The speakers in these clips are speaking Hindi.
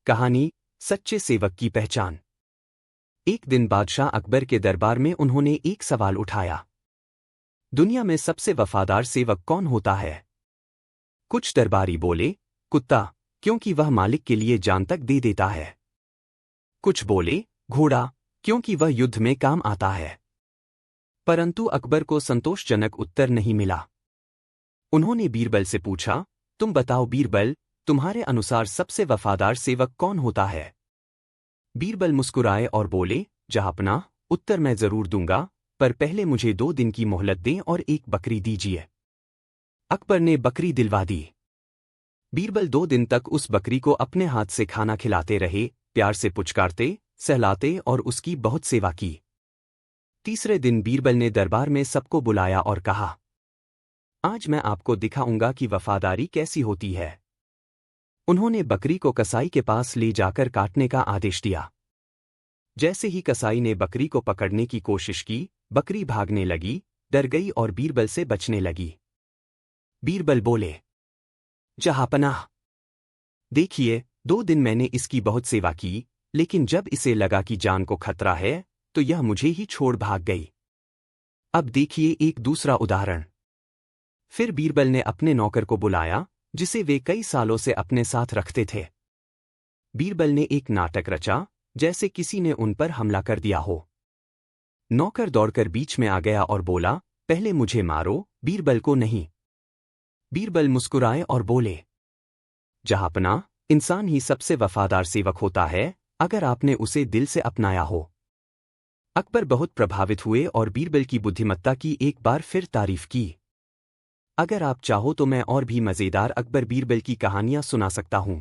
कहानी सच्चे सेवक की पहचान। एक दिन बादशाह अकबर के दरबार में उन्होंने एक सवाल उठाया। दुनिया में सबसे वफादार सेवक कौन होता है? कुछ दरबारी बोले, कुत्ता, क्योंकि वह मालिक के लिए जान तक दे देता है। कुछ बोले, घोड़ा, क्योंकि वह युद्ध में काम आता है। परंतु अकबर को संतोषजनक उत्तर नहीं मिला। उन्होंने बीरबल से पूछा, तुम बताओ बीरबल, तुम्हारे अनुसार सबसे वफादार सेवक कौन होता है? बीरबल मुस्कुराए और बोले, जहांपना, उत्तर मैं जरूर दूंगा, पर पहले मुझे 2 दिन की मोहलत दें और एक बकरी दीजिए। अकबर ने बकरी दिलवा दी। बीरबल 2 दिन तक उस बकरी को अपने हाथ से खाना खिलाते रहे, प्यार से पुचकारते, सहलाते और उसकी बहुत सेवा की। तीसरे दिन बीरबल ने दरबार में सबको बुलाया और कहा, आज मैं आपको दिखाऊंगा कि वफादारी कैसी होती है। उन्होंने बकरी को कसाई के पास ले जाकर काटने का आदेश दिया। जैसे ही कसाई ने बकरी को पकड़ने की कोशिश की, बकरी भागने लगी, डर गई और बीरबल से बचने लगी। बीरबल बोले, जहांपनाह, देखिए, 2 दिन मैंने इसकी बहुत सेवा की, लेकिन जब इसे लगा कि जान को खतरा है, तो यह मुझे ही छोड़ भाग गई। अब देखिए एक दूसरा उदाहरण। फिर बीरबल ने अपने नौकर को बुलाया, जिसे वे कई सालों से अपने साथ रखते थे। बीरबल ने एक नाटक रचा, जैसे किसी ने उन पर हमला कर दिया हो। नौकर दौड़कर बीच में आ गया और बोला, पहले मुझे मारो, बीरबल को नहीं। बीरबल मुस्कुराए और बोले, जहांपना, इंसान ही सबसे वफादार सेवक होता है, अगर आपने उसे दिल से अपनाया हो। अकबर बहुत प्रभावित हुए और बीरबल की बुद्धिमत्ता की एक बार फिर तारीफ की। अगर आप चाहो तो मैं और भी मजेदार अकबर बीरबल की कहानियां सुना सकता हूं।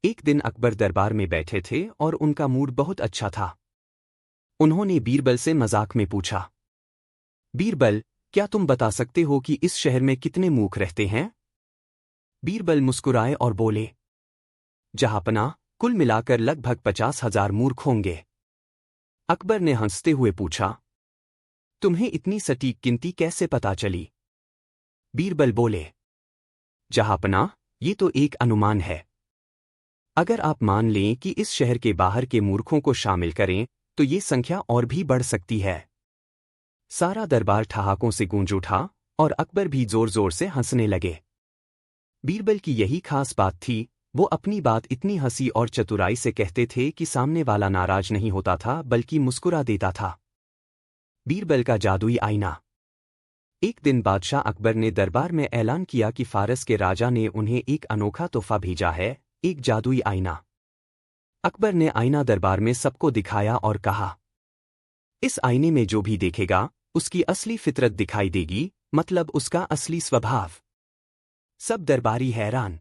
एक दिन अकबर दरबार में बैठे थे और उनका मूड बहुत अच्छा था। उन्होंने बीरबल से मजाक में पूछा, बीरबल, क्या तुम बता सकते हो कि इस शहर में कितने मूर्ख रहते हैं? बीरबल मुस्कुराए और बोले, जहांपना, कुल मिलाकर लगभग 50,000 मूर्ख होंगे। अकबर ने हंसते हुए पूछा, तुम्हें इतनी सटीक गिनती कैसे पता चली? बीरबल बोले, जहांपना, ये तो एक अनुमान है। अगर आप मान लें कि इस शहर के बाहर के मूर्खों को शामिल करें, तो ये संख्या और भी बढ़ सकती है। सारा दरबार ठहाकों से गूंज उठा और अकबर भी जोर जोर से हंसने लगे। बीरबल की यही खास बात थी, वो अपनी बात इतनी हंसी और चतुराई से कहते थे कि सामने वाला नाराज नहीं होता था बल्कि मुस्कुरा देता था। बीरबल का जादुई आईना। एक दिन बादशाह अकबर ने दरबार में ऐलान किया कि फारस के राजा ने उन्हें एक अनोखा तोहफा भेजा है, एक जादुई आईना। अकबर ने आईना दरबार में सबको दिखाया और कहा, इस आईने में जो भी देखेगा, उसकी असली फितरत दिखाई देगी, मतलब उसका असली स्वभाव। सब दरबारी हैरान।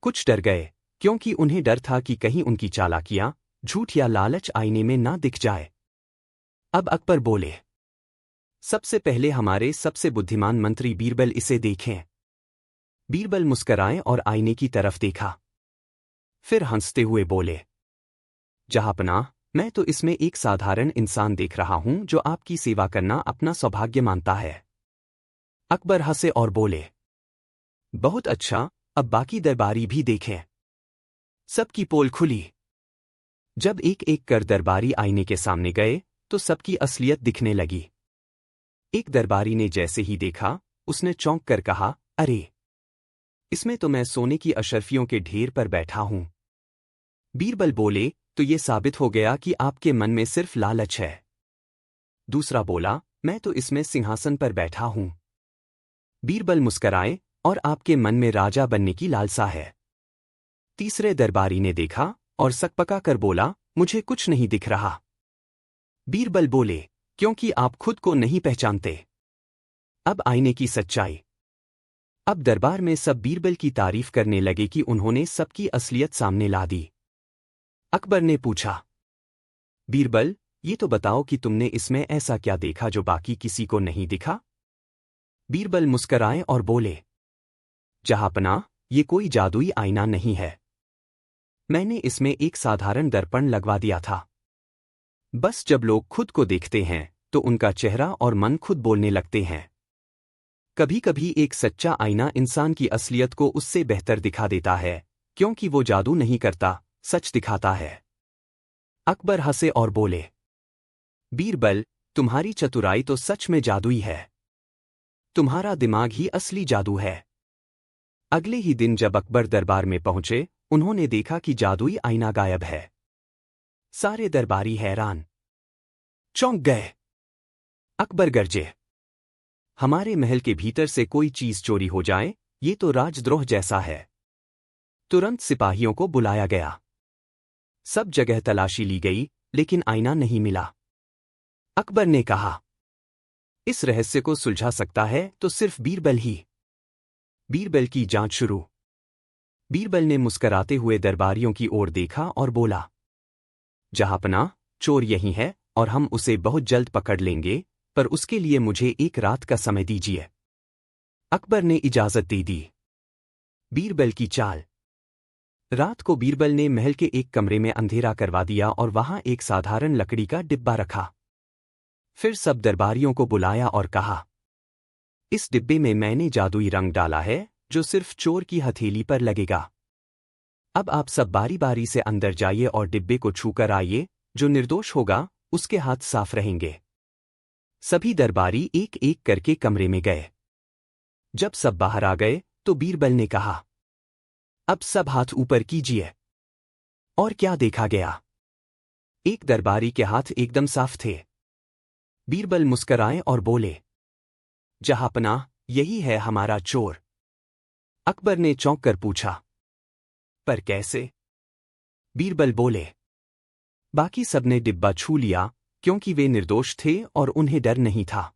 कुछ डर गए, क्योंकि उन्हें डर था कि कहीं उनकी चालाकियां, झूठ या लालच आईने में ना दिख जाए। अब अकबर बोले, सबसे पहले हमारे सबसे बुद्धिमान मंत्री बीरबल इसे देखें। बीरबल मुस्कराए और आईने की तरफ देखा। फिर हंसते हुए बोले, जहांपना, मैं तो इसमें एक साधारण इंसान देख रहा हूं जो आपकी सेवा करना अपना सौभाग्य मानता है। अकबर हंसे और बोले, बहुत अच्छा, अब बाकी दरबारी भी देखें। सबकी पोल खुली। जब एक एक कर दरबारी आईने के सामने गए, तो सबकी असलियत दिखने लगी। एक दरबारी ने जैसे ही देखा, उसने चौंक कर कहा, अरे, इसमें तो मैं सोने की अशर्फियों के ढेर पर बैठा हूं। बीरबल बोले, तो ये साबित हो गया कि आपके मन में सिर्फ लालच है। दूसरा बोला, मैं तो इसमें सिंहासन पर बैठा हूं। बीरबल मुस्कराए, और आपके मन में राजा बनने की लालसा है। तीसरे दरबारी ने देखा और सकपका कर बोला, मुझे कुछ नहीं दिख रहा। बीरबल बोले, क्योंकि आप खुद को नहीं पहचानते। अब आईने की सच्चाई। अब दरबार में सब बीरबल की तारीफ करने लगे कि उन्होंने सबकी असलियत सामने ला दी। अकबर ने पूछा, बीरबल, ये तो बताओ कि तुमने इसमें ऐसा क्या देखा जो बाकी किसी को नहीं दिखा? बीरबल मुस्कराए और बोले, जहांपना, ये कोई जादुई आईना नहीं है। मैंने इसमें एक साधारण दर्पण लगवा दिया था। बस जब लोग खुद को देखते हैं, तो उनका चेहरा और मन खुद बोलने लगते हैं। कभी कभी एक सच्चा आईना इंसान की असलियत को उससे बेहतर दिखा देता है, क्योंकि वो जादू नहीं करता, सच दिखाता है। अकबर हंसे और बोले, बीरबल, तुम्हारी चतुराई तो सच में जादुई है। तुम्हारा दिमाग ही असली जादू है। अगले ही दिन जब अकबर दरबार में पहुंचे, उन्होंने देखा कि जादुई आईना गायब है। सारे दरबारी हैरान, चौंक गए। अकबर गरजे, हमारे महल के भीतर से कोई चीज चोरी हो जाए, ये तो राजद्रोह जैसा है। तुरंत सिपाहियों को बुलाया गया। सब जगह तलाशी ली गई, लेकिन आईना नहीं मिला। अकबर ने कहा, इस रहस्य को सुलझा सकता है तो सिर्फ बीरबल ही। बीरबल की जांच शुरू। बीरबल ने मुस्कराते हुए दरबारियों की ओर देखा और बोला, जहांपनाह, चोर यही है और हम उसे बहुत जल्द पकड़ लेंगे, पर उसके लिए मुझे एक रात का समय दीजिए। अकबर ने इजाजत दे दी। बीरबल की चाल। रात को बीरबल ने महल के एक कमरे में अंधेरा करवा दिया और वहां एक साधारण लकड़ी का डिब्बा रखा। फिर सब दरबारियों को बुलाया और कहा, इस डिब्बे में मैंने जादुई रंग डाला है जो सिर्फ चोर की हथेली पर लगेगा। अब आप सब बारी बारी से अंदर जाइए और डिब्बे को छूकर आइए, जो निर्दोष होगा उसके हाथ साफ रहेंगे। सभी दरबारी एक एक करके कमरे में गए। जब सब बाहर आ गए तो बीरबल ने कहा, अब सब हाथ ऊपर कीजिए। और क्या देखा गया? एक दरबारी के हाथ एकदम साफ थे। बीरबल मुस्कराए और बोले, जहांपनाह, यही है हमारा चोर। अकबर ने चौंक कर पूछा, पर कैसे? बीरबल बोले, बाकी सबने डिब्बा छू लिया क्योंकि वे निर्दोष थे और उन्हें डर नहीं था।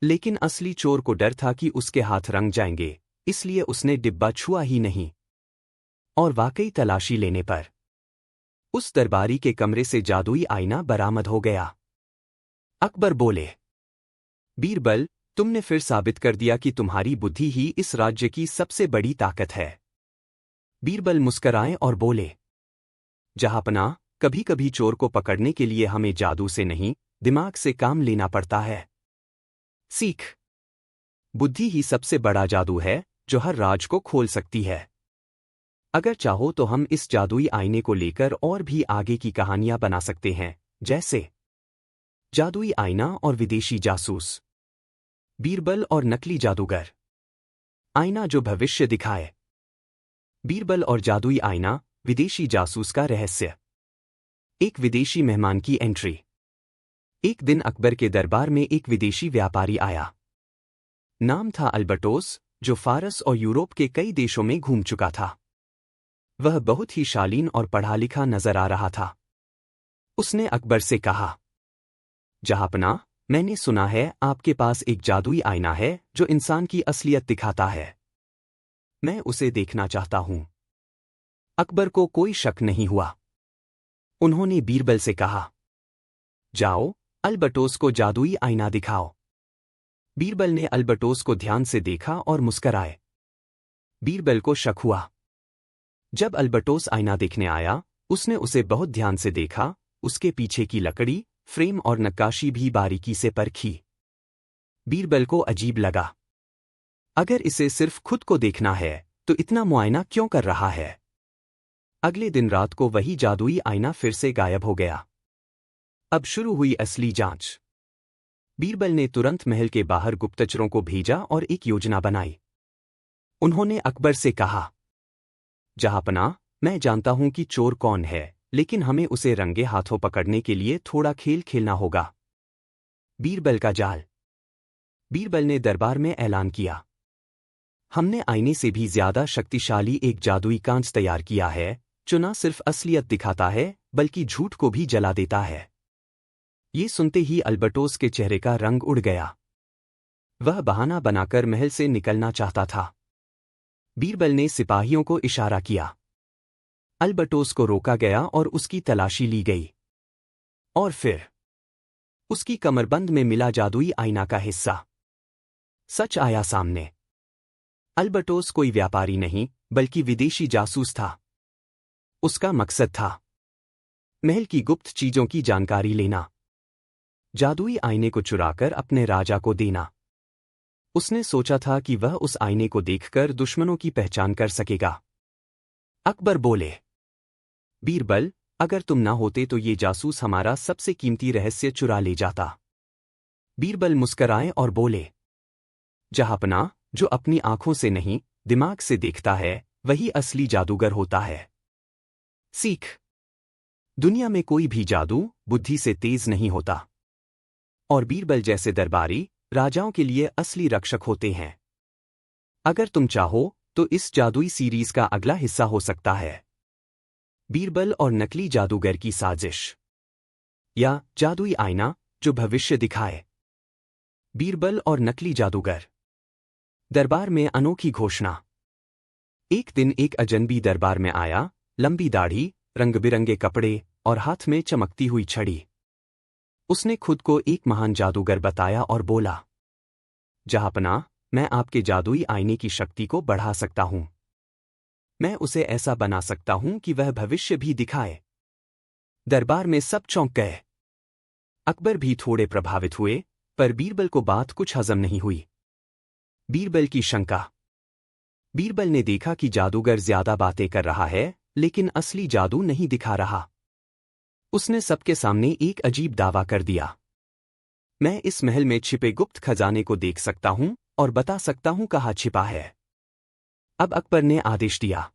लेकिन असली चोर को डर था कि उसके हाथ रंग जाएंगे, इसलिए उसने डिब्बा छुआ ही नहीं। और वाकई तलाशी लेने पर उस दरबारी के कमरे से जादुई आईना बरामद हो गया। अकबर बोले, बीरबल, तुमने फिर साबित कर दिया कि तुम्हारी बुद्धि ही इस राज्य की सबसे बड़ी ताकत है। बीरबल मुस्कराए और बोले, जहांपनाह, कभी कभी चोर को पकड़ने के लिए हमें जादू से नहीं, दिमाग से काम लेना पड़ता है। सीख। बुद्धि ही सबसे बड़ा जादू है जो हर राज को खोल सकती है। अगर चाहो तो हम इस जादुई आईने को लेकर और भी आगे की कहानियां बना सकते हैं, जैसे जादुई आईना और विदेशी जासूस, बीरबल और नकली जादूगर, आईना जो भविष्य दिखाए, बीरबल और जादुई आईना, विदेशी जासूस का रहस्य, एक विदेशी मेहमान की एंट्री। एक दिन अकबर के दरबार में एक विदेशी व्यापारी आया। नाम था अल्बर्टोस, जो फारस और यूरोप के कई देशों में घूम चुका था। वह बहुत ही शालीन और पढ़ा लिखा नजर आ रहा था। उसने अकबर से कहा, जहांपनाह, मैंने सुना है आपके पास एक जादुई आईना है जो इंसान की असलियत दिखाता है। मैं उसे देखना चाहता हूं। अकबर को कोई शक नहीं हुआ। उन्होंने बीरबल से कहा, जाओ, अल्बर्टोस को जादुई आईना दिखाओ। बीरबल ने अल्बर्टोस को ध्यान से देखा और मुस्कराए। बीरबल को शक हुआ। जब अल्बर्टोस आईना देखने आया, उसने उसे बहुत ध्यान से देखा, उसके पीछे की लकड़ी, फ्रेम और नक्काशी भी बारीकी से परखी। बीरबल को अजीब लगा। अगर इसे सिर्फ खुद को देखना है तो इतना मुआयना क्यों कर रहा है? अगले दिन रात को वही जादुई आईना फिर से गायब हो गया। अब शुरू हुई असली जांच। बीरबल ने तुरंत महल के बाहर गुप्तचरों को भेजा और एक योजना बनाई। उन्होंने अकबर से कहा, जहांपनाह, मैं जानता हूं कि चोर कौन है, लेकिन हमें उसे रंगे हाथों पकड़ने के लिए थोड़ा खेल खेलना होगा। बीरबल का जाल। बीरबल ने दरबार में ऐलान किया, हमने आईने से भी ज्यादा शक्तिशाली एक जादुई कांच तैयार किया है, जो न सिर्फ असलियत दिखाता है बल्कि झूठ को भी जला देता है। ये सुनते ही अल्बर्टोस के चेहरे का रंग उड़ गया। वह बहाना बनाकर महल से निकलना चाहता था। बीरबल ने सिपाहियों को इशारा किया। अल्बर्टोस को रोका गया और उसकी तलाशी ली गई। और फिर उसकी कमरबंद में मिला जादुई आईना का हिस्सा। सच आया सामने। अल्बर्टोस कोई व्यापारी नहीं, बल्कि विदेशी जासूस था। उसका मकसद था महल की गुप्त चीजों की जानकारी लेना, जादुई आईने को चुराकर अपने राजा को देना। उसने सोचा था कि वह उस आईने को देखकर दुश्मनों की पहचान कर सकेगा। अकबर बोले, बीरबल, अगर तुम ना होते तो ये जासूस हमारा सबसे कीमती रहस्य चुरा ले जाता। बीरबल मुस्कराए और बोले, जहांपनाह, जो अपनी आंखों से नहीं, दिमाग से देखता है, वही असली जादूगर होता है। सीख। दुनिया में कोई भी जादू बुद्धि से तेज नहीं होता, और बीरबल जैसे दरबारी राजाओं के लिए असली रक्षक होते हैं। अगर तुम चाहो तो इस जादुई सीरीज का अगला हिस्सा हो सकता है बीरबल और नकली जादूगर की साजिश, या जादुई आईना जो भविष्य दिखाए। बीरबल और नकली जादूगर। दरबार में अनोखी घोषणा। एक दिन एक अजनबी दरबार में आया, लंबी दाढ़ी, रंग-बिरंगे कपड़े और हाथ में चमकती हुई छड़ी। उसने खुद को एक महान जादूगर बताया और बोला, जहांपनाह, मैं आपके जादुई आईने की शक्ति को बढ़ा सकता हूं। मैं उसे ऐसा बना सकता हूं कि वह भविष्य भी दिखाए। दरबार में सब चौंक गए। अकबर भी थोड़े प्रभावित हुए, पर बीरबल को बात कुछ हजम नहीं हुई। बीरबल की शंका। बीरबल ने देखा कि जादूगर ज्यादा बातें कर रहा है, लेकिन असली जादू नहीं दिखा रहा। उसने सबके सामने एक अजीब दावा कर दिया, मैं इस महल में छिपे गुप्त खजाने को देख सकता हूं और बता सकता हूं कहाँ छिपा है। अब अकबर ने आदेश दिया,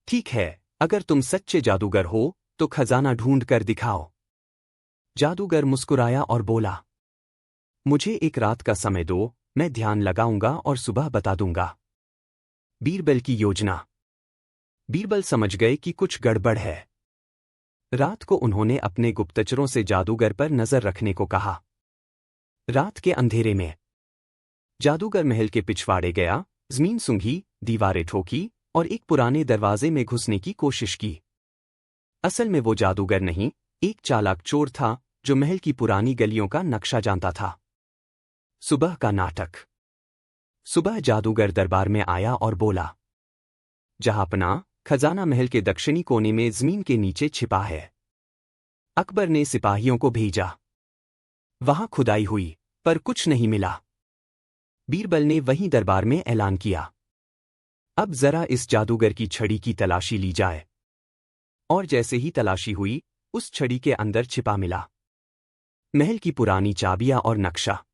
ठीक है, अगर तुम सच्चे जादूगर हो तो खजाना ढूंढ कर दिखाओ। जादूगर मुस्कुराया और बोला, मुझे एक रात का समय दो, मैं ध्यान लगाऊंगा और सुबह बता दूंगा। बीरबल की योजना। बीरबल समझ गए कि कुछ गड़बड़ है। रात को उन्होंने अपने गुप्तचरों से जादूगर पर नजर रखने को कहा। रात के अंधेरे में जादूगर महल के पिछवाड़े गया, जमीन सूंघी, दीवारें ठोकी और एक पुराने दरवाजे में घुसने की कोशिश की। असल में वो जादूगर नहीं, एक चालाक चोर था जो महल की पुरानी गलियों का नक्शा जानता था। सुबह का नाटक। सुबह जादूगर दरबार में आया और बोला, जहांपनाह, खजाना महल के दक्षिणी कोने में जमीन के नीचे छिपा है। अकबर ने सिपाहियों को भेजा। वहां खुदाई हुई, पर कुछ नहीं मिला। बीरबल ने वहीं दरबार में ऐलान किया, अब जरा इस जादूगर की छड़ी की तलाशी ली जाए। और जैसे ही तलाशी हुई, उस छड़ी के अंदर छिपा मिला महल की पुरानी चाबियां और नक्शा।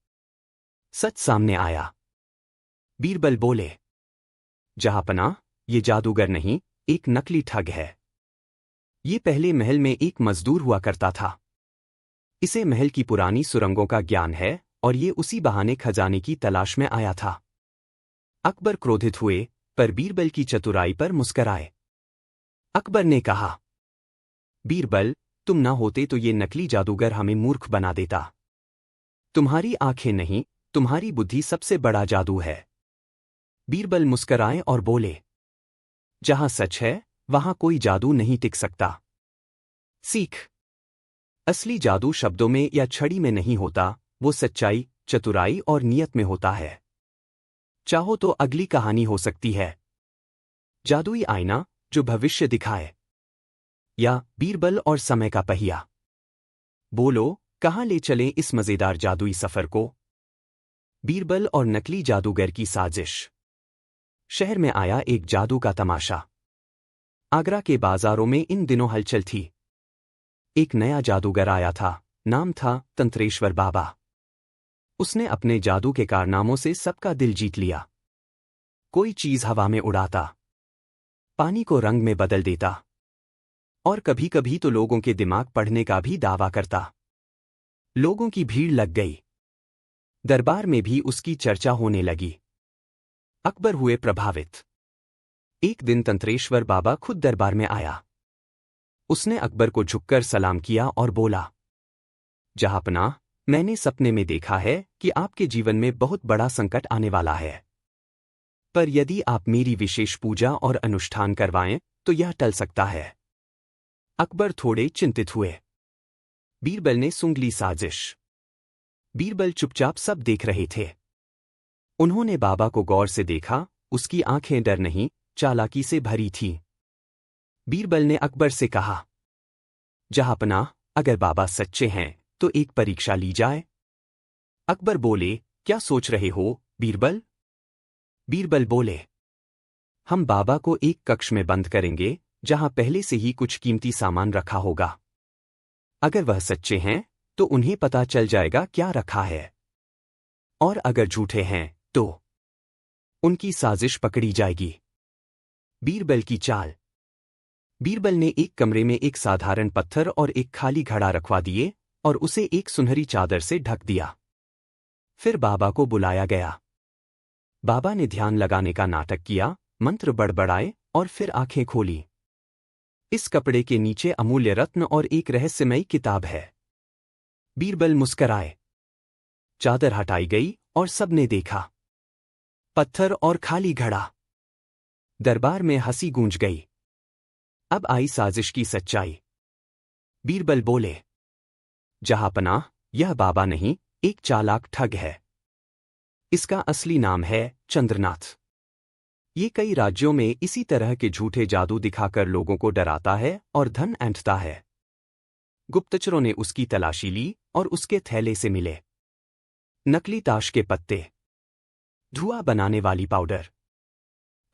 सच सामने आया। बीरबल बोले, जहांपनाह, ये जादूगर नहीं, एक नकली ठग है। ये पहले महल में एक मजदूर हुआ करता था। इसे महल की पुरानी सुरंगों का ज्ञान है और ये उसी बहाने खजाने की तलाश में आया था। अकबर क्रोधित हुए, पर बीरबल की चतुराई पर मुस्कराए। अकबर ने कहा, बीरबल, तुम ना होते तो ये नकली जादूगर हमें मूर्ख बना देता। तुम्हारी आंखें नहीं, तुम्हारी बुद्धि सबसे बड़ा जादू है। बीरबल मुस्कराए और बोले, जहां सच है वहां कोई जादू नहीं टिक सकता। सीख। असली जादू शब्दों में या छड़ी में नहीं होता, वो सच्चाई, चतुराई और नियत में होता है। चाहो तो अगली कहानी हो सकती है जादुई आईना जो भविष्य दिखाए, या बीरबल और समय का पहिया। बोलो, कहां ले चलें इस मजेदार जादुई सफर को। बीरबल और नकली जादूगर की साजिश। शहर में आया एक जादू का तमाशा। आगरा के बाजारों में इन दिनों हलचल थी। एक नया जादूगर आया था, नाम था तंत्रेश्वर बाबा। उसने अपने जादू के कारनामों से सबका दिल जीत लिया। कोई चीज हवा में उड़ाता, पानी को रंग में बदल देता, और कभी कभी तो लोगों के दिमाग पढ़ने का भी दावा करता। लोगों की भीड़ लग गई। दरबार में भी उसकी चर्चा होने लगी। अकबर हुए प्रभावित। एक दिन तंत्रेश्वर बाबा खुद दरबार में आया। उसने अकबर को झुककर सलाम किया और बोला, जहांपनाह, मैंने सपने में देखा है कि आपके जीवन में बहुत बड़ा संकट आने वाला है। पर यदि आप मेरी विशेष पूजा और अनुष्ठान करवाएं तो यह टल सकता है। अकबर थोड़े चिंतित हुए। बीरबल ने सूंघ ली साजिश। बीरबल चुपचाप सब देख रहे थे। उन्होंने बाबा को गौर से देखा, उसकी आंखें डर नहीं, चालाकी से भरी थीं। बीरबल ने अकबर से कहा, जहांपनाह, अगर बाबा सच्चे हैं तो एक परीक्षा ली जाए। अकबर बोले, क्या सोच रहे हो, बीरबल? बीरबल बोले, हम बाबा को एक कक्ष में बंद करेंगे जहां पहले से ही कुछ कीमती सामान रखा होगा। अगर वह सच्चे हैं तो उन्हें पता चल जाएगा क्या रखा है, और अगर झूठे हैं तो उनकी साजिश पकड़ी जाएगी। बीरबल की चाल। बीरबल ने एक कमरे में एक साधारण पत्थर और एक खाली घड़ा रखवा दिए और उसे एक सुनहरी चादर से ढक दिया। फिर बाबा को बुलाया गया। बाबा ने ध्यान लगाने का नाटक किया, मंत्र बड़बड़ाए और फिर आंखें खोली। इस कपड़े के नीचे अमूल्य रत्न और एक रहस्यमयी किताब है। बीरबल मुस्कराए। चादर हटाई गई और सबने देखा। पत्थर और खाली घड़ा। दरबार में हंसी गूंज गई। अब आई साजिश की सच्चाई। बीरबल बोले, जहांपनाह, यह बाबा नहीं, एक चालाक ठग है। इसका असली नाम है चंद्रनाथ। ये कई राज्यों में इसी तरह के झूठे जादू दिखाकर लोगों को डराता है और धन ऐंठता है। गुप्तचरों ने उसकी तलाशी ली और उसके थैले से मिले नकली ताश के पत्ते, धुआं बनाने वाली पाउडर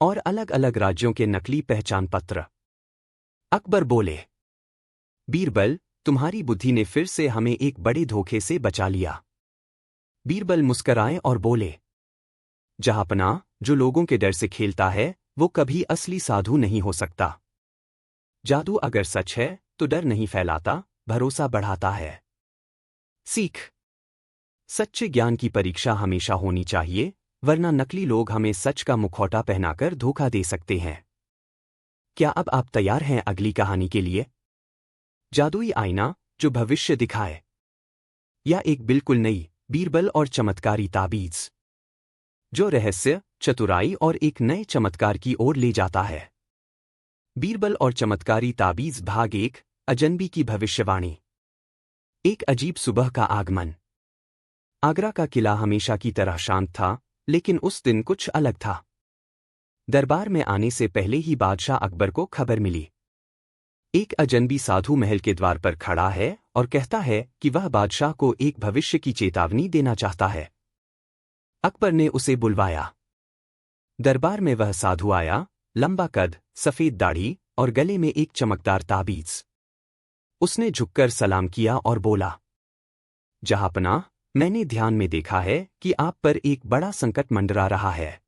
और अलग अलग राज्यों के नकली पहचान पत्र। अकबर बोले, बीरबल, तुम्हारी बुद्धि ने फिर से हमें एक बड़े धोखे से बचा लिया। बीरबल मुस्कराए और बोले, जहांपनाह, जो लोगों के डर से खेलता है वो कभी असली साधु नहीं हो सकता। जादू अगर सच है तो डर नहीं फैलाता, भरोसा बढ़ाता है। सीख। सच्चे ज्ञान की परीक्षा हमेशा होनी चाहिए, वरना नकली लोग हमें सच का मुखौटा पहनाकर धोखा दे सकते हैं। क्या अब आप तैयार हैं अगली कहानी के लिए? जादुई आईना जो भविष्य दिखाए, या एक बिल्कुल नई, बीरबल और चमत्कारी ताबीज जो रहस्य, चतुराई और एक नए चमत्कार की ओर ले जाता है। बीरबल और चमत्कारी ताबीज भाग 1, अजनबी की भविष्यवाणी। एक अजीब सुबह का आगमन। आगरा का किला हमेशा की तरह शांत था, लेकिन उस दिन कुछ अलग था। दरबार में आने से पहले ही बादशाह अकबर को खबर मिली। एक अजनबी साधु महल के द्वार पर खड़ा है और कहता है कि वह बादशाह को एक भविष्य की चेतावनी देना चाहता है। अकबर ने उसे बुलवाया। दरबार में वह साधु आया, लंबा कद, सफेद दाढ़ी और गले में एक चमकदार ताबीज। उसने झुककर सलाम किया और बोला, जहांपनाह, मैंने ध्यान में देखा है कि आप पर एक बड़ा संकट मंडरा रहा है।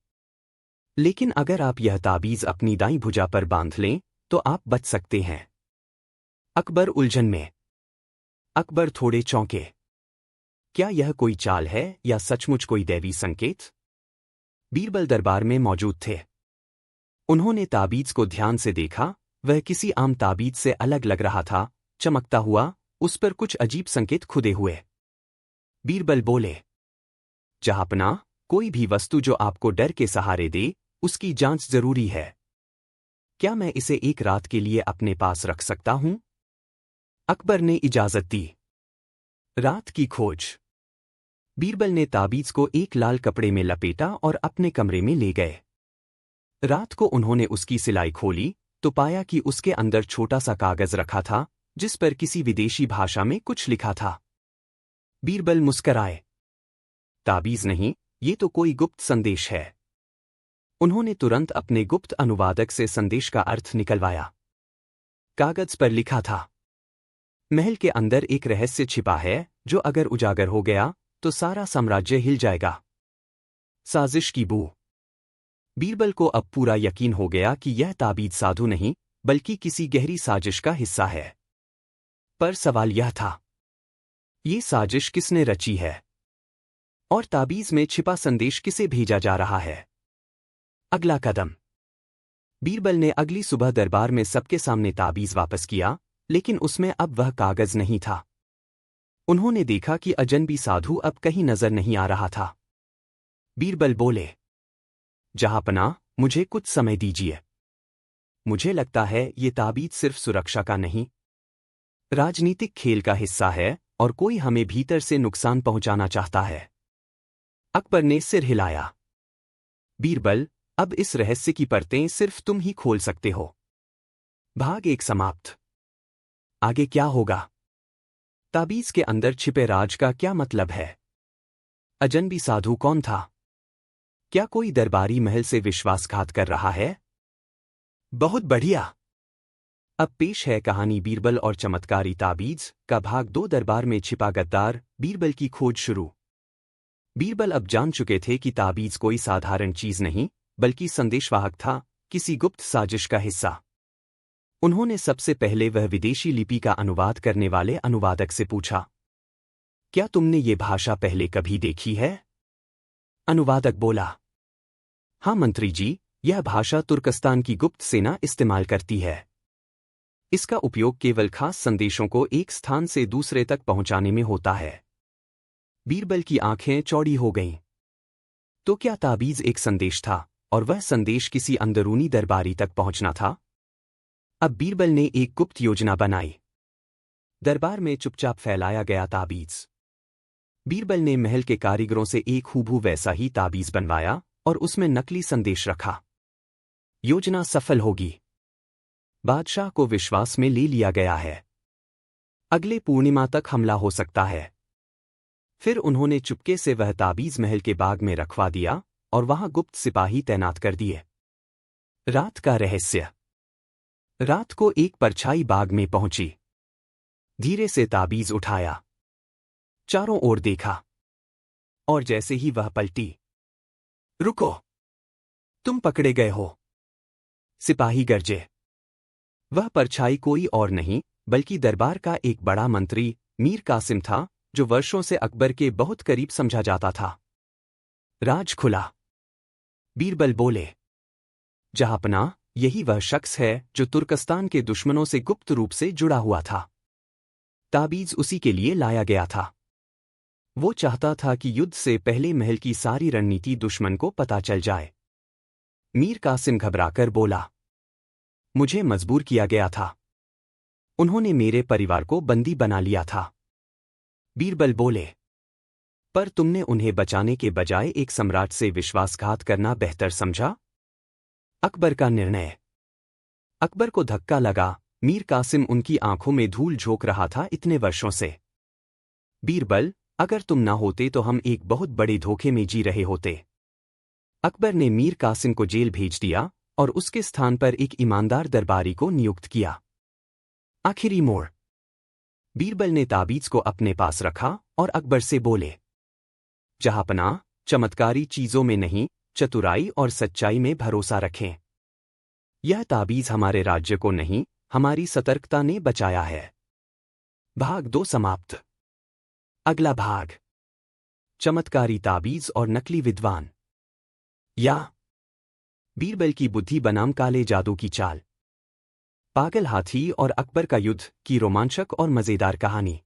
लेकिन अगर आप यह ताबीज अपनी दाईं भुजा पर बांध लें तो आप बच सकते हैं। अकबर उलझन में। अकबर थोड़े चौंके। क्या यह कोई चाल है या सचमुच कोई दैवी संकेत? बीरबल दरबार में मौजूद थे। उन्होंने ताबीज को ध्यान से देखा। वह किसी आम ताबीज से अलग लग रहा था, चमकता हुआ, उस पर कुछ अजीब संकेत खुदे हुए। बीरबल बोले, जहांपनाह, कोई भी वस्तु जो आपको डर के सहारे दे, उसकी जांच जरूरी है। क्या मैं इसे एक रात के लिए अपने पास रख सकता हूं? अकबर ने इजाजत दी। रात की खोज। बीरबल ने ताबीज को एक लाल कपड़े में लपेटा और अपने कमरे में ले गए। रात को उन्होंने उसकी सिलाई खोली तो पाया कि उसके अंदर छोटा सा कागज रखा था जिस पर किसी विदेशी भाषा में कुछ लिखा था। बीरबल मुस्कराए। ताबीज नहीं, ये तो कोई गुप्त संदेश है। उन्होंने तुरंत अपने गुप्त अनुवादक से संदेश का अर्थ निकलवाया। कागज पर लिखा था, महल के अंदर एक रहस्य छिपा है जो अगर उजागर हो गया तो सारा साम्राज्य हिल जाएगा। साजिश की बू। बीरबल को अब पूरा यकीन हो गया कि यह ताबीज साधु नहीं बल्कि किसी गहरी साजिश का हिस्सा है। पर सवाल यह था, ये साजिश किसने रची है और ताबीज में छिपा संदेश किसे भेजा जा रहा है? अगला कदम। बीरबल ने अगली सुबह दरबार में सबके सामने ताबीज वापस किया, लेकिन उसमें अब वह कागज नहीं था। उन्होंने देखा कि अजनबी साधु अब कहीं नजर नहीं आ रहा था। बीरबल बोले, जहांपनाह, मुझे कुछ समय दीजिए। मुझे लगता है ये ताबीज सिर्फ सुरक्षा का नहीं, राजनीतिक खेल का हिस्सा है और कोई हमें भीतर से नुकसान पहुंचाना चाहता है। अकबर ने सिर हिलाया। बीरबल, अब इस रहस्य की परतें सिर्फ तुम ही खोल सकते हो। भाग 1 समाप्त। आगे क्या होगा? ताबीज के अंदर छिपे राज का क्या मतलब है? अजनबी साधु कौन था? क्या कोई दरबारी महल से विश्वासघात कर रहा है? बहुत बढ़िया। अब पेश है कहानी बीरबल और चमत्कारी ताबीज का भाग 2। दरबार में छिपा गद्दार बीरबल की खोज शुरू। बीरबल अब जान चुके थे कि ताबीज कोई साधारण चीज नहीं बल्कि संदेशवाहक था, किसी गुप्त साजिश का हिस्सा। उन्होंने सबसे पहले वह विदेशी लिपि का अनुवाद करने वाले अनुवादक से पूछा, क्या तुमने ये भाषा पहले कभी देखी है? अनुवादक बोला, हाँ मंत्री जी, यह भाषा तुर्कस्तान की गुप्त सेना इस्तेमाल करती है। इसका उपयोग केवल खास संदेशों को एक स्थान से दूसरे तक पहुंचाने में होता है। बीरबल की आंखें चौड़ी हो गईं। तो क्या ताबीज एक संदेश था और वह संदेश किसी अंदरूनी दरबारी तक पहुंचना था? अब बीरबल ने एक गुप्त योजना बनाई। दरबार में चुपचाप फैलाया गया ताबीज। बीरबल ने महल के कारीगरों से एक हूबहू वैसा ही ताबीज बनवाया और उसमें नकली संदेश रखा। योजना सफल होगी। बादशाह को विश्वास में ले लिया गया है। अगले पूर्णिमा तक हमला हो सकता है। फिर उन्होंने चुपके से वह ताबीज महल के बाग में रखवा दिया और वहां गुप्त सिपाही तैनात कर दिए। रात का रहस्य। रात को एक परछाई बाग में पहुंची। धीरे से ताबीज उठाया, चारों ओर देखा, और जैसे ही वह पलटी, रुको, तुम पकड़े गए हो। सिपाही गरजे। वह परछाई कोई और नहीं बल्कि दरबार का एक बड़ा मंत्री मीर कासिम था, जो वर्षों से अकबर के बहुत करीब समझा जाता था। राज खुला। बीरबल बोले, जहांपनाह, यही वह शख्स है जो तुर्कस्तान के दुश्मनों से गुप्त रूप से जुड़ा हुआ था। ताबीज उसी के लिए लाया गया था। वो चाहता था कि युद्ध से पहले महल की सारी रणनीति दुश्मन को पता चल जाए। मीर कासिम घबराकर बोला, मुझे मजबूर किया गया था। उन्होंने मेरे परिवार को बंदी बना लिया था। बीरबल बोले, पर तुमने उन्हें बचाने के बजाय एक सम्राट से विश्वासघात करना बेहतर समझा? अकबर का निर्णय। अकबर को धक्का लगा। मीर कासिम उनकी आंखों में धूल झोंक रहा था इतने वर्षों से। बीरबल, अगर तुम ना होते तो हम एक बहुत बड़े धोखे में जी रहे होते। अकबर ने मीर कासिम को जेल भेज दिया और उसके स्थान पर एक ईमानदार दरबारी को नियुक्त किया। आखिरी मोड़। बीरबल ने ताबीज को अपने पास रखा और अकबर से बोले, जहांपनाह, चमत्कारी चीजों में नहीं, चतुराई और सच्चाई में भरोसा रखें। यह ताबीज हमारे राज्य को नहीं, हमारी सतर्कता ने बचाया है। भाग 2 समाप्त। अगला भाग, चमत्कारी ताबीज और नकली विद्वान। या बीरबल की बुद्धि बनाम काले जादू की चाल। पागल हाथी और अकबर का युद्ध की रोमांचक और मजेदार कहानी।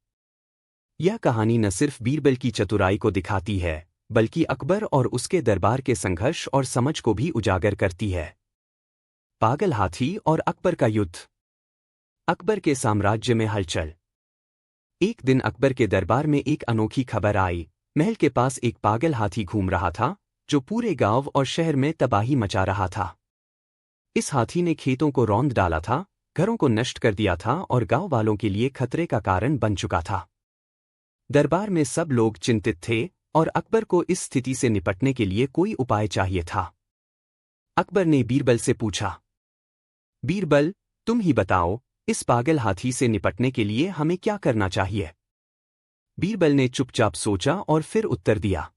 यह कहानी न सिर्फ बीरबल की चतुराई को दिखाती है बल्कि अकबर और उसके दरबार के संघर्ष और समझ को भी उजागर करती है। पागल हाथी और अकबर का युद्ध। अकबर के साम्राज्य में हलचल। एक दिन अकबर के दरबार में एक अनोखी खबर आई। महल के पास एक पागल हाथी घूम रहा था जो पूरे गांव और शहर में तबाही मचा रहा था। इस हाथी ने खेतों को रौंद डाला था, घरों को नष्ट कर दिया था और गांव वालों के लिए खतरे का कारण बन चुका था। दरबार में सब लोग चिंतित थे और अकबर को इस स्थिति से निपटने के लिए कोई उपाय चाहिए था। अकबर ने बीरबल से पूछा, बीरबल, तुम ही बताओ, इस पागल हाथी से निपटने के लिए हमें क्या करना चाहिए? बीरबल ने चुपचाप सोचा और फिर उत्तर दिया,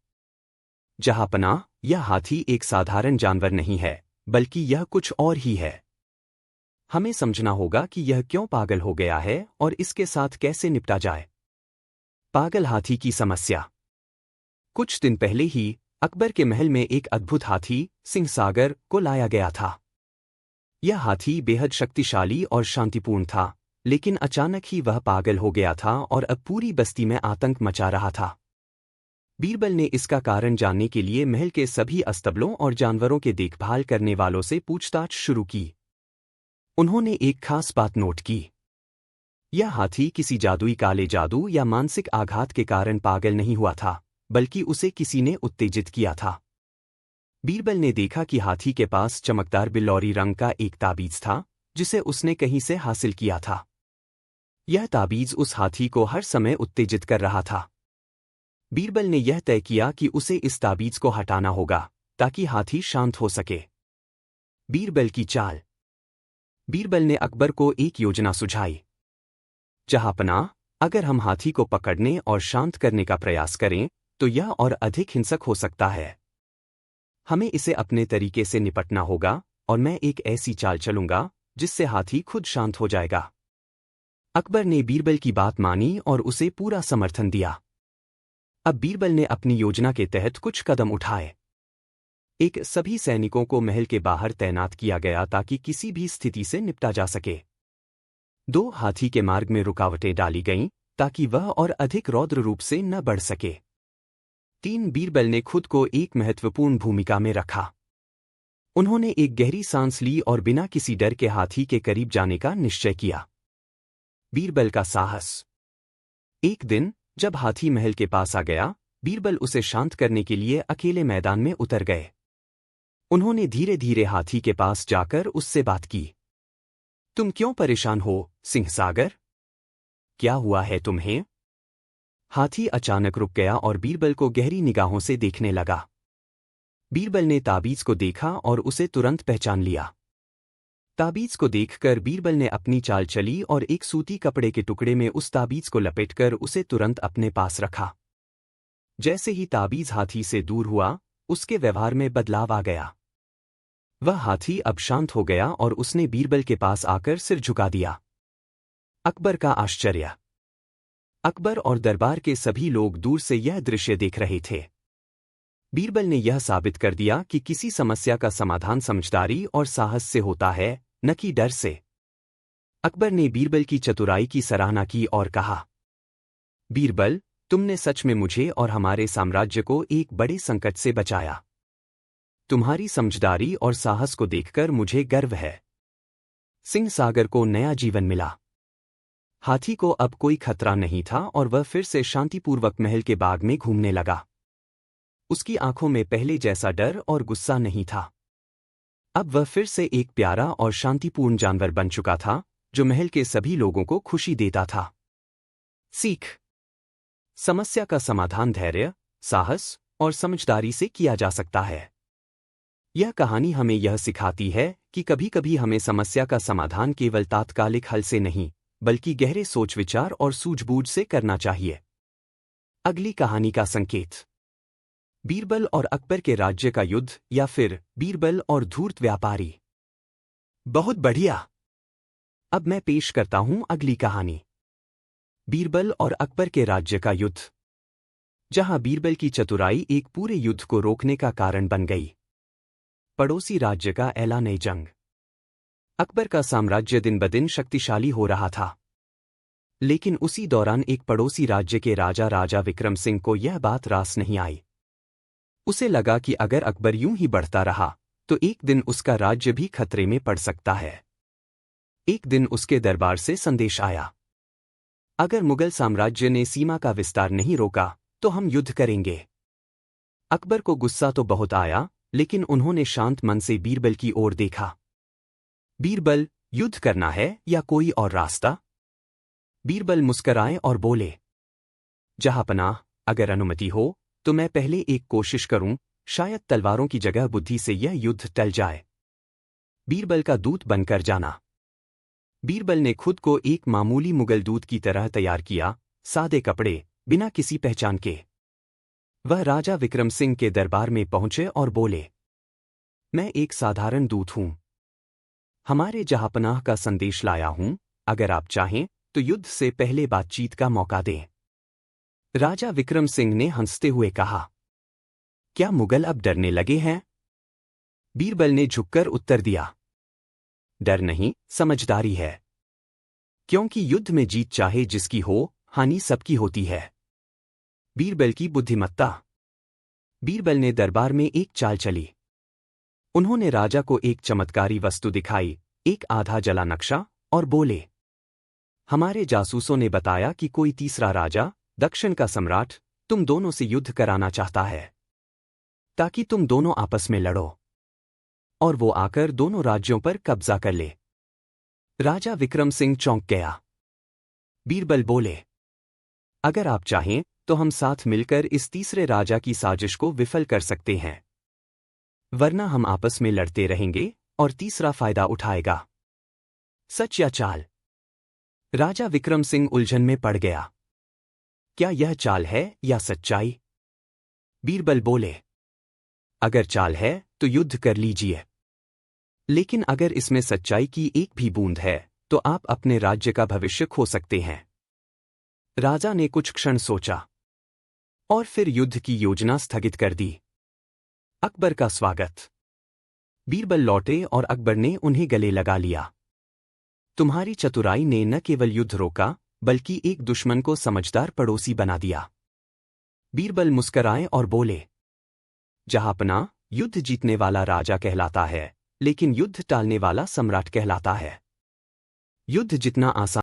जहांपनाह, यह हाथी एक साधारण जानवर नहीं है बल्कि यह कुछ और ही है। हमें समझना होगा कि यह क्यों पागल हो गया है और इसके साथ कैसे निपटा जाए। पागल हाथी की समस्या। कुछ दिन पहले ही अकबर के महल में एक अद्भुत हाथी सिंहसागर को लाया गया था। यह हाथी बेहद शक्तिशाली और शांतिपूर्ण था, लेकिन अचानक ही वह पागल हो गया था और अब पूरी बस्ती में आतंक मचा रहा था। बीरबल ने इसका कारण जानने के लिए महल के सभी अस्तबलों और जानवरों के देखभाल करने वालों से पूछताछ शुरू की। उन्होंने एक खास बात नोट की। यह हाथी किसी जादुई काले जादू या मानसिक आघात के कारण पागल नहीं हुआ था, बल्कि उसे किसी ने उत्तेजित किया था। बीरबल ने देखा कि हाथी के पास चमकदार बिल्लौरी रंग का एक ताबीज था, जिसे उसने कहीं से हासिल किया था। यह ताबीज उस हाथी को हर समय उत्तेजित कर रहा था। बीरबल ने यह तय किया कि उसे इस ताबीज को हटाना होगा ताकि हाथी शांत हो सके। बीरबल की चाल। बीरबल ने अकबर को एक योजना सुझाई। जहांपनाह, अगर हम हाथी को पकड़ने और शांत करने का प्रयास करें तो यह और अधिक हिंसक हो सकता है। हमें इसे अपने तरीके से निपटना होगा और मैं एक ऐसी चाल चलूंगा जिससे हाथी खुद शांत हो जाएगा। अकबर ने बीरबल की बात मानी और उसे पूरा समर्थन दिया। अब बीरबल ने अपनी योजना के तहत कुछ कदम उठाए। एक, सभी सैनिकों को महल के बाहर तैनात किया गया ताकि किसी भी स्थिति से निपटा जा सके। 2, हाथी के मार्ग में रुकावटें डाली गईं ताकि वह और अधिक रौद्र रूप से न बढ़ सके। 3, बीरबल ने खुद को एक महत्वपूर्ण भूमिका में रखा। उन्होंने एक गहरी सांस ली और बिना किसी डर के हाथी के करीब जाने का निश्चय किया। बीरबल का साहस। एक दिन जब हाथी महल के पास आ गया, बीरबल उसे शांत करने के लिए अकेले मैदान में उतर गए। उन्होंने धीरे धीरे हाथी के पास जाकर उससे बात की। तुम क्यों परेशान हो, सिंहसागर? क्या हुआ है तुम्हें? हाथी अचानक रुक गया और बीरबल को गहरी निगाहों से देखने लगा। बीरबल ने ताबीज को देखा और उसे तुरंत पहचान लिया। ताबीज को देखकर बीरबल ने अपनी चाल चली और एक सूती कपड़े के टुकड़े में उस ताबीज को लपेटकर उसे तुरंत अपने पास रखा। जैसे ही ताबीज हाथी से दूर हुआ, उसके व्यवहार में बदलाव आ गया। वह हाथी अब शांत हो गया और उसने बीरबल के पास आकर सिर झुका दिया। अकबर का आश्चर्य। अकबर और दरबार के सभी लोग दूर से यह दृश्य देख रहे थे। बीरबल ने यह साबित कर दिया कि किसी समस्या का समाधान समझदारी और साहस से होता है, न कि डर से। अकबर ने बीरबल की चतुराई की सराहना की और कहा, बीरबल, तुमने सच में मुझे और हमारे साम्राज्य को एक बड़े संकट से बचाया। तुम्हारी समझदारी और साहस को देखकर मुझे गर्व है। सिंहसागर को नया जीवन मिला। हाथी को अब कोई खतरा नहीं था और वह फिर से शांतिपूर्वक महल के बाग में घूमने लगा। उसकी आंखों में पहले जैसा डर और गुस्सा नहीं था। अब वह फिर से एक प्यारा और शांतिपूर्ण जानवर बन चुका था, जो महल के सभी लोगों को खुशी देता था। सीख। समस्या का समाधान धैर्य, साहस और समझदारी से किया जा सकता है। यह कहानी हमें यह सिखाती है कि कभी-कभी हमें समस्या का समाधान केवल तात्कालिक हल से नहीं, बल्कि गहरे सोच विचार और सूझबूझ से करना चाहिए। अगली कहानी का संकेत। बीरबल और अकबर के राज्य का युद्ध या फिर बीरबल और धूर्त व्यापारी। बहुत बढ़िया। अब मैं पेश करता हूं अगली कहानी, बीरबल और अकबर के राज्य का युद्ध, जहां बीरबल की चतुराई एक पूरे युद्ध को रोकने का कारण बन गई। पड़ोसी राज्य का ऐलान जंग। अकबर का साम्राज्य दिन ब दिन शक्तिशाली हो रहा था, लेकिन उसी दौरान एक पड़ोसी राज्य के राजा विक्रम सिंह को यह बात रास नहीं आई। उसे लगा कि अगर अकबर यूं ही बढ़ता रहा तो एक दिन उसका राज्य भी खतरे में पड़ सकता है। एक दिन उसके दरबार से संदेश आया, अगर मुगल साम्राज्य ने सीमा का विस्तार नहीं रोका तो हम युद्ध करेंगे। अकबर को गुस्सा तो बहुत आया, लेकिन उन्होंने शांत मन से बीरबल की ओर देखा। बीरबल, युद्ध करना है या कोई और रास्ता? बीरबल मुस्कराए और बोले, जहांपनाह, अगर अनुमति हो तो मैं पहले एक कोशिश करूं, शायद तलवारों की जगह बुद्धि से यह युद्ध टल जाए। बीरबल का दूत बनकर जाना। बीरबल ने खुद को एक मामूली मुगल दूत की तरह तैयार किया, सादे कपड़े, बिना किसी पहचान के। वह राजा विक्रम सिंह के दरबार में पहुंचे और बोले, मैं एक साधारण दूत हूं। हमारे जहांपनाह का संदेश लाया हूं, अगर आप चाहें तो युद्ध से पहले बातचीत का मौका दें। राजा विक्रम सिंह ने हंसते हुए कहा, क्या मुगल अब डरने लगे हैं? बीरबल ने झुककर उत्तर दिया, डर नहीं, समझदारी है। क्योंकि युद्ध में जीत चाहे जिसकी हो, हानि सबकी होती है। बीरबल की बुद्धिमत्ता। बीरबल ने दरबार में एक चाल चली। उन्होंने राजा को एक चमत्कारी वस्तु दिखाई, एक आधा जला नक्शा, और बोले, हमारे जासूसों ने बताया कि कोई तीसरा राजा, दक्षिण का सम्राट, तुम दोनों से युद्ध कराना चाहता है, ताकि तुम दोनों आपस में लड़ो और वो आकर दोनों राज्यों पर कब्जा कर ले। राजा विक्रम सिंह चौंक गया। बीरबल बोले, अगर आप चाहें तो हम साथ मिलकर इस तीसरे राजा की साजिश को विफल कर सकते हैं, वरना हम आपस में लड़ते रहेंगे और तीसरा फायदा उठाएगा। सच या चाल? राजा विक्रम सिंह उलझन में पड़ गया। क्या यह चाल है या सच्चाई? बीरबल बोले, अगर चाल है तो युद्ध कर लीजिए, लेकिन अगर इसमें सच्चाई की एक भी बूंद है तो आप अपने राज्य का भविष्य खो सकते हैं। राजा ने कुछ क्षण सोचा और फिर युद्ध की योजना स्थगित कर दी। अकबर का स्वागत। बीरबल लौटे और अकबर ने उन्हें गले लगा लिया। तुम्हारी चतुराई ने न केवल युद्ध रोका बल्कि एक दुश्मन को समझदार पड़ोसी बना दिया। बीरबल मुस्कराए और बोले, जहांपनाह, युद्ध जीतने वाला राजा कहलाता है, लेकिन युद्ध टालने वाला सम्राट कहलाता है। युद्ध जितना आसान